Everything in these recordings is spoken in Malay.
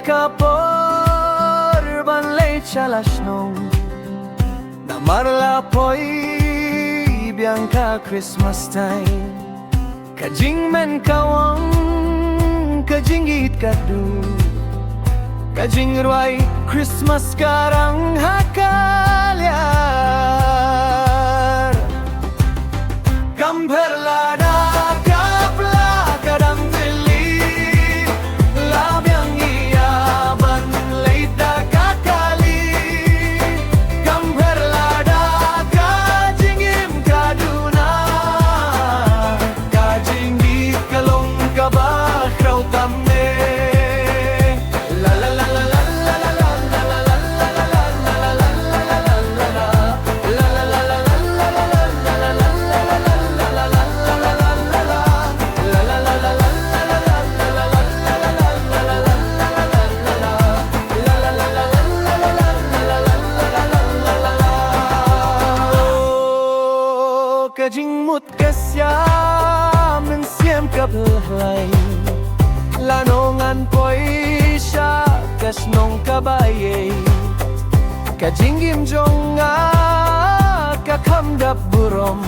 kapor banlay chalasnong Namarla po'y biangka Christmas time Kajing men kawang kajingit kadu Kajing ruay Christmas karang hakalyar Gamberlada kapla kadang tili Labyang iyaban leita kakali Gamberlada kajingim kaduna Kajingit kalong kabakraw tamme Kajing mut kasyam ng siyam kablay Lanongan po'y siya kasnong kabaye Kajing gimjong nga kakamdap burom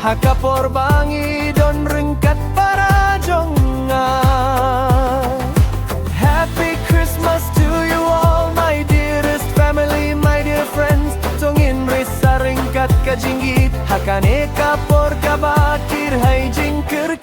Hakapor bangi don ringkat para jong nga Happy Christmas to you all my dearest family, my dear friends Tongin risa ringkat kajinggit Hakane kapor kabakir hay jingkir